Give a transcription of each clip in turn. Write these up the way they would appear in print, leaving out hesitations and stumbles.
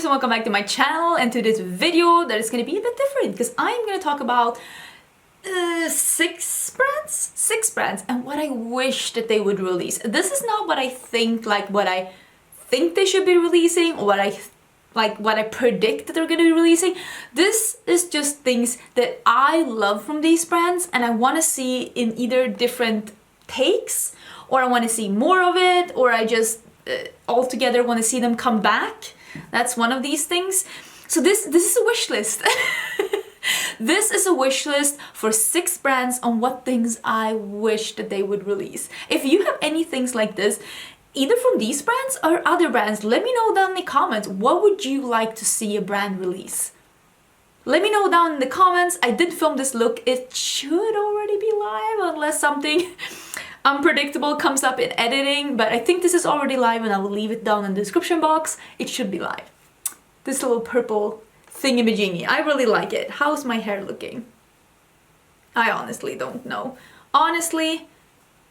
guys, and welcome back to my channel and to this video that is going to be a bit different because I'm going to talk about six brands and what I wish that they would release. This is not what I think, like what I think they should be releasing or what I predict that they're going to be releasing. This is just things that I love from these brands and I want to see in either different takes, or I want to see more of it, or I just altogether want to see them come back. That's one of these things. So this is a wish list. This is a wish list for 6 brands on what things I wish that they would release. If you have any things like this, either from these brands or other brands, let me know down in the comments. What would you like to see a brand release? Let me know down in the comments. I did film this look. It should already be live unless something unpredictable comes up in editing, but I think this is already live and I will leave it down in the description box. It should be live. This little purple thingamajiggy, I really like it. How's my hair looking? I honestly don't know. Honestly,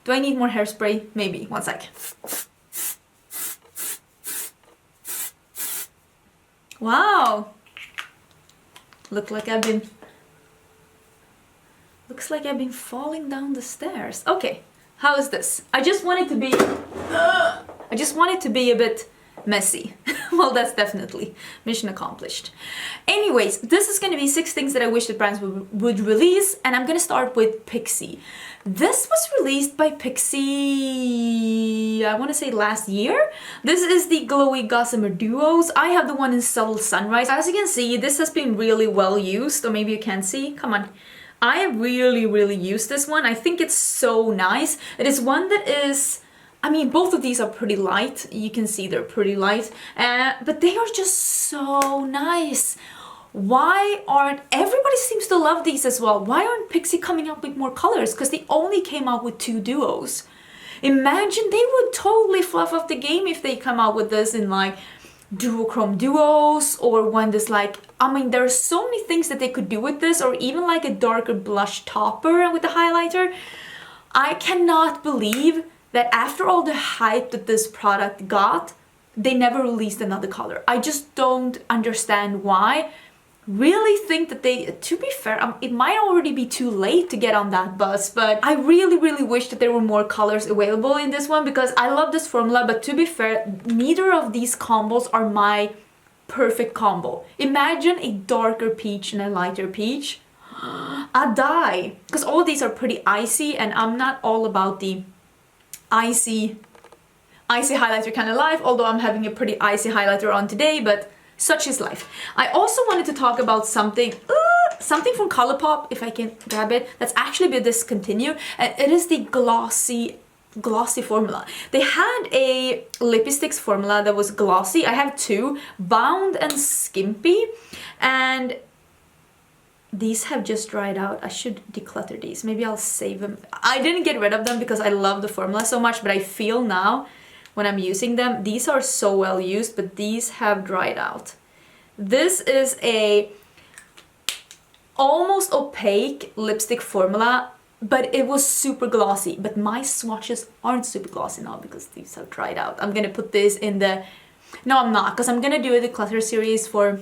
do I need more hairspray? Maybe. One sec. Wow. Looks like I've been falling down the stairs. Okay. How is this? I just want it to be a bit messy. Well, that's definitely mission accomplished. Anyways, this is going to be 6 things that I wish that brands would release, and I'm going to start with Pixie. This was released by Pixie, I want to say last year. This is the Glowy Gossamer Duos. I have the one in Subtle Sunrise. As you can see, this has been really well used, or maybe you can't see. Come on. I really used this one. I think it's so nice. It is one that is, I mean, both of these are pretty light. You can see they're pretty light, but they are just so nice. Why aren't, everybody seems to love these as well. Why aren't Pixie coming up with more colors? Because they only came out with 2 duos. Imagine, they would totally fluff up the game if they come out with this in like duochrome duos, or one that's like, I mean, there are so many things that they could do with this, or even like a darker blush topper with the highlighter. I cannot believe that after all the hype that this product got, they never released another color. I just don't understand why. Really think that they, to be fair, it might already be too late to get on that bus, but I really wish that there were more colors available in this one because I love this formula, but to be fair, neither of these combos are my perfect combo. Imagine a darker peach and a lighter peach. I'd die, because all of these are pretty icy and I'm not all about the icy highlighter kind of life, although I'm having a pretty icy highlighter on today, but such is life. I also wanted to talk about something from Colourpop, if I can grab it, that's actually been discontinued, and it is the glossy formula. They had a lipsticks formula that was glossy. I have 2, Bound and Skimpy, and these have just dried out. I should declutter these. Maybe I'll save them. I didn't get rid of them because I love the formula so much, but I feel now when I'm using them, these are so well used, but these have dried out. This is a almost opaque lipstick formula, but it was super glossy. But my swatches aren't super glossy now because these have dried out. I'm gonna put this in the... No, I'm not, because I'm gonna do a declutter series for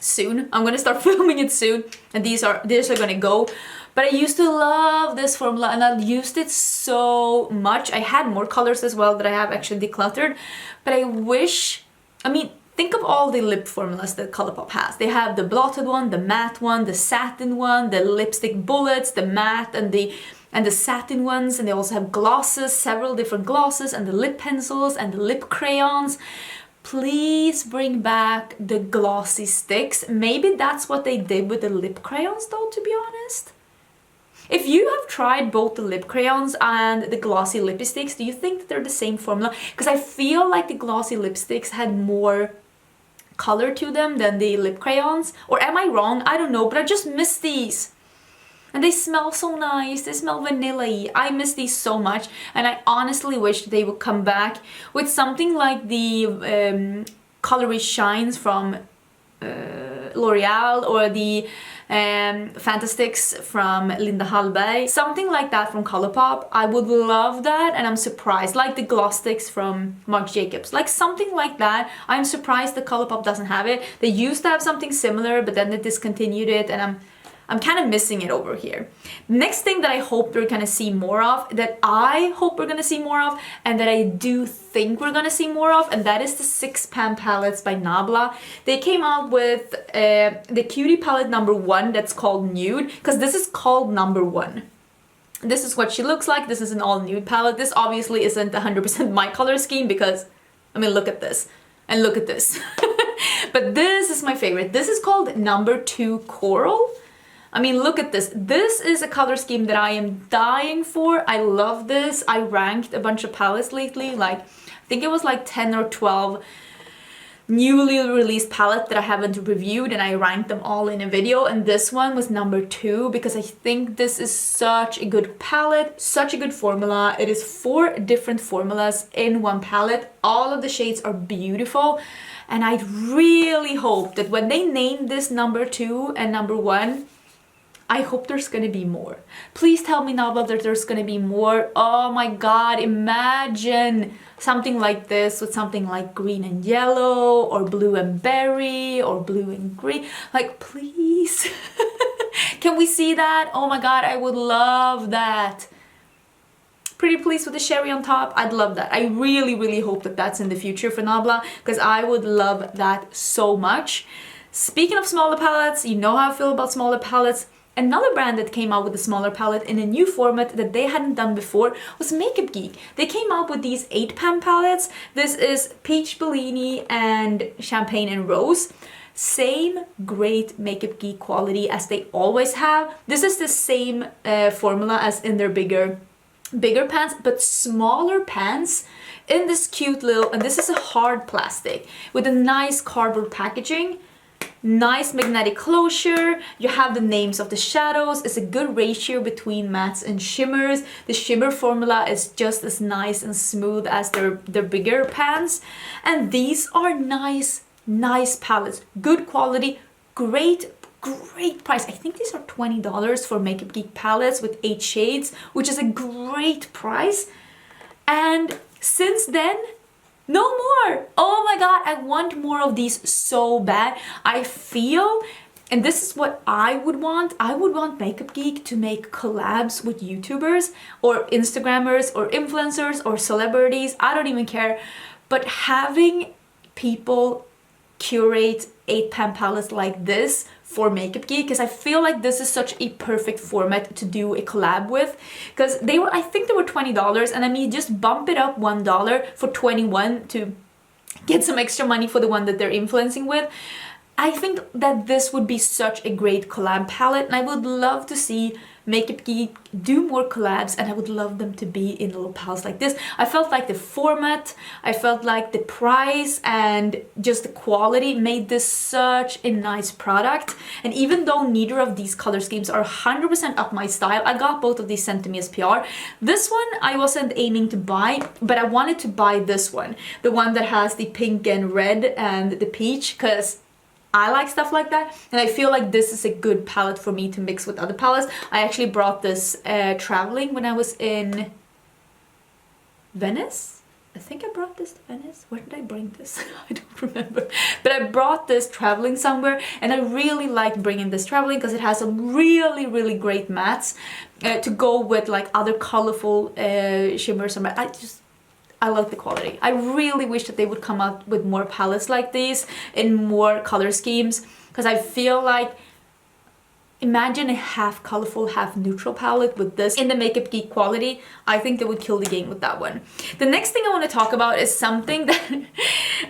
soon. I'm gonna start filming it soon, and these are gonna go. But I used to love this formula and I used it so much. I had more colors as well that I have actually decluttered, but I wish, I mean, think of all the lip formulas that Colourpop has. They have the blotted one, the matte one, the satin one, the lipstick bullets, the matte and the satin ones, and they also have glosses, several different glosses, and the lip pencils and the lip crayons. Please bring back the glossy sticks. Maybe that's what they did with the lip crayons though, to be honest. If you have tried both the lip crayons and the glossy lipsticks, do you think that they're the same formula? Because I feel like the glossy lipsticks had more color to them than the lip crayons. Or am I wrong? I don't know, but I just miss these. And they smell so nice. They smell vanilla-y. I miss these so much, and I honestly wish they would come back with something like the Colourpop Shines from L'Oreal or the Fantastics from Linda Hallberg. Something like that from Colourpop. I would love that, and I'm surprised. Like the gloss sticks from Marc Jacobs. Like something like that. I'm surprised that Colourpop doesn't have it. They used to have something similar, but then they discontinued it, and I'm kind of missing it over here. Next thing that I hope we're gonna see more of, that I hope we're gonna see more of, and that I do think we're gonna see more of, and that is the 6 pan palettes by Nabla. They came out with the Cutie palette number 1 that's called Nude, because this is called number 1. This is what she looks like. This is an all nude palette. This obviously isn't 100% my color scheme because, I mean, look at this. And look at this. But this is my favorite. This is called number 2 Coral. I mean, look at this. This is a color scheme that I am dying for. I love this. I ranked a bunch of palettes lately. Like, I think it was like 10 or 12 newly released palettes that I haven't reviewed, and I ranked them all in a video. And this one was number 2 because I think this is such a good palette, such a good formula. It is 4 different formulas in one palette. All of the shades are beautiful. And I really hope that when they name this number 2 and number 1, I hope there's gonna be more. Please tell me, Nabla, that there's gonna be more. Oh my god, imagine something like this with something like green and yellow, or blue and berry, or blue and green. Like, please. Can we see that? Oh my god, I would love that. Pretty please with the cherry on top. I'd love that. I really, really hope that that's in the future for Nabla, because I would love that so much. Speaking of smaller palettes, you know how I feel about smaller palettes. Another brand that came out with a smaller palette in a new format that they hadn't done before was Makeup Geek. They came out with these 8 pan palettes. This is Peach Bellini and Champagne and Rose. Same great Makeup Geek quality as they always have. This is the same formula as in their bigger pans, but smaller pans in this cute little, and this is a hard plastic with a nice cardboard packaging. Nice magnetic closure. You have the names of the shadows. It's a good ratio between mattes and shimmers. The shimmer formula is just as nice and smooth as their bigger pans. And these are nice palettes. Good quality, great price. I think these are $20 for Makeup Geek palettes with 8 shades, which is a great price. And since then, no more! Oh my god, I want more of these so bad. I feel, and this is what I would want Makeup Geek to make collabs with YouTubers or Instagrammers or influencers or celebrities, I don't even care, but having people curate 8 pan palettes like this for Makeup Geek, because I feel like this is such a perfect format to do a collab with, because I think they were $20, and I mean, just bump it up $1 for $21 to get some extra money for the one that they're influencing with. I think that this would be such a great collab palette, and I would love to see Makeup Geek do more collabs, and I would love them to be in little palettes like this. I felt like the format, I felt like the price, and just the quality made this such a nice product. And even though neither of these color schemes are 100% up my style, I got both of these sent to me as PR. This one I wasn't aiming to buy, but I wanted to buy this one, the one that has the pink and red and the peach, because I like stuff like that, and I feel like this is a good palette for me to mix with other palettes. I actually brought this traveling when I was in Venice. I think I brought this to Venice. Where did I bring this? I don't remember. But I brought this traveling somewhere, and I really liked bringing this traveling because it has some really, really great mattes to go with like other colorful shimmers. I like the quality. I really wish that they would come out with more palettes like these in more color schemes, because I feel like, imagine a half colorful, half neutral palette with this in the Makeup Geek quality. I think they would kill the game with that one. The next thing I want to talk about is something that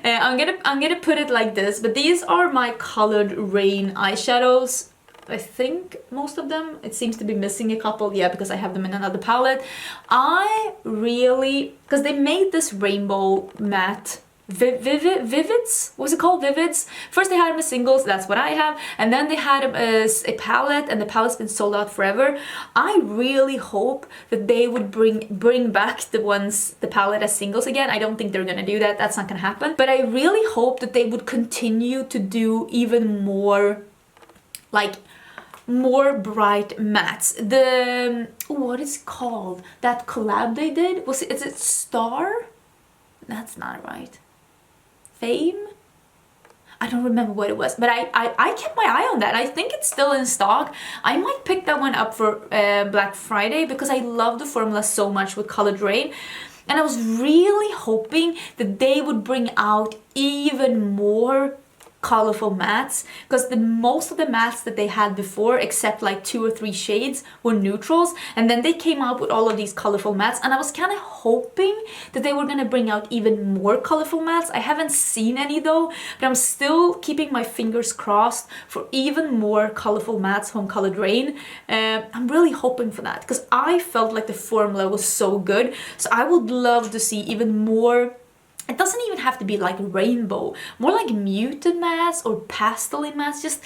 I'm gonna put it like this, but these are my Colored Rain eyeshadows. I think most of them. It seems to be missing a couple, yeah, because I have them in another palette. I really, because they made this rainbow matte Vivids? What's it called? Vivids? First they had them as singles, that's what I have, and then they had them as a palette, and the palette's been sold out forever. I really hope that they would bring back the palette as singles again. I don't think they're gonna do that, that's not gonna happen. But I really hope that they would continue to do even more, like, more bright mattes. The, what is it called? That collab they did? Is it Star? That's not right. Fame? I don't remember what it was, but I kept my eye on that. I think it's still in stock. I might pick that one up for Black Friday because I love the formula so much with Color Drain. And I was really hoping that they would bring out even more colorful mattes, because most of the mattes that they had before, except like 2 or 3 shades, were neutrals, and then they came out with all of these colorful mattes, and I was kind of hoping that they were going to bring out even more colorful mattes. I haven't seen any though, but I'm still keeping my fingers crossed for even more colorful mattes from Color Drain. I'm really hoping for that because I felt like the formula was so good, so I would love to see even more. It doesn't even have to be like rainbow, more like muted mattes or pastel mattes. Just,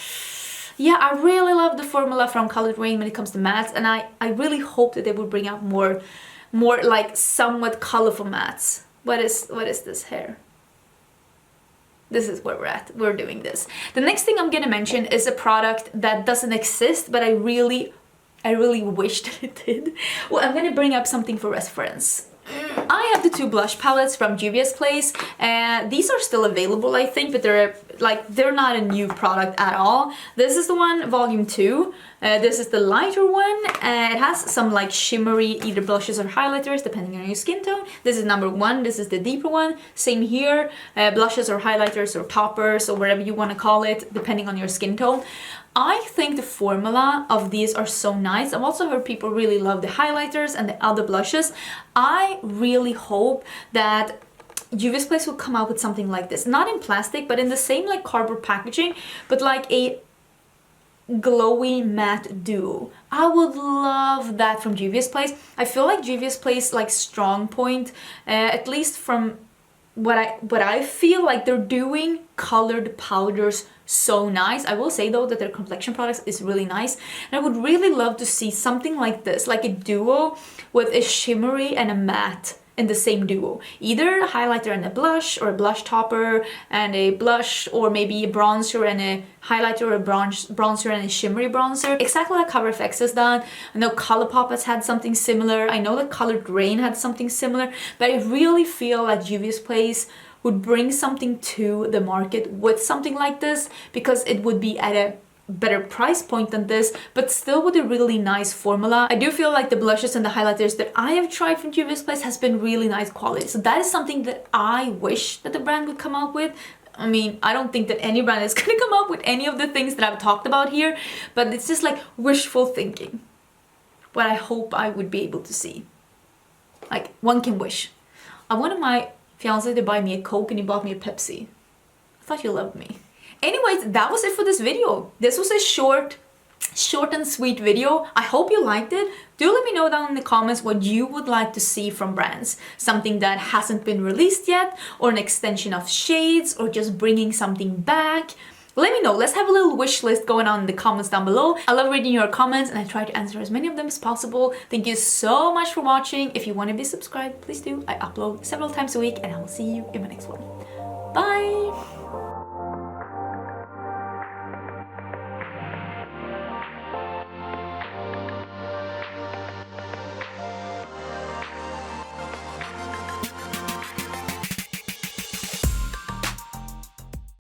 yeah, I really love the formula from Color Drain when it comes to mattes, and I really hope that they will bring out more like somewhat colorful mattes. What is this here? This is where we're at. We're doing this. The next thing I'm gonna mention is a product that doesn't exist, but I really wish that it did. Well, I'm gonna bring up something for reference. I have the 2 blush palettes from Devious Place, and these are still available, I think, but they're not a new product at all. This is the one, volume 2. This is the lighter one. It has some like shimmery either blushes or highlighters depending on your skin tone. This is number 1. This is the deeper one. Same here, blushes or highlighters or toppers or whatever you want to call it depending on your skin tone. I think the formula of these are so nice. I've also heard people really love the highlighters and the other blushes. I really hope that Devious Place will come out with something like this. Not in plastic, but in the same like cardboard packaging, but like a glowy matte duo. I would love that from Devious Place. I feel like Devious Place, like strong point, at least from what I feel like they're doing colored powders so nice. I will say though that their complexion products is really nice, and I would really love to see something like this, like a duo with a shimmery and a matte in the same duo. Either a highlighter and a blush, or a blush topper and a blush, or maybe a bronzer and a highlighter, or a bronzer and a shimmery bronzer. Exactly like Cover FX has done. I know Colourpop has had something similar. I know that Color Drain had something similar, but I really feel like Devious Place would bring something to the market with something like this, because it would be at a better price point than this, but still with a really nice formula. I do feel like the blushes and the highlighters that I have tried from Devious Place has been really nice quality. So that is something that I wish that the brand would come out with. I mean, I don't think that any brand is gonna come up with any of the things that I've talked about here, but it's just like wishful thinking. What I hope I would be able to see. Like, one can wish. I wanted my fiance to buy me a Coke and he bought me a Pepsi. I thought you loved me. Anyways, that was it for this video. This was a short and sweet video. I hope you liked it. Do let me know down in the comments what you would like to see from brands. Something that hasn't been released yet, or an extension of shades, or just bringing something back. Let me know. Let's have a little wish list going on in the comments down below. I love reading your comments and I try to answer as many of them as possible. Thank you so much for watching. If you want to be subscribed, please do. I upload several times a week, and I will see you in my next one. Bye!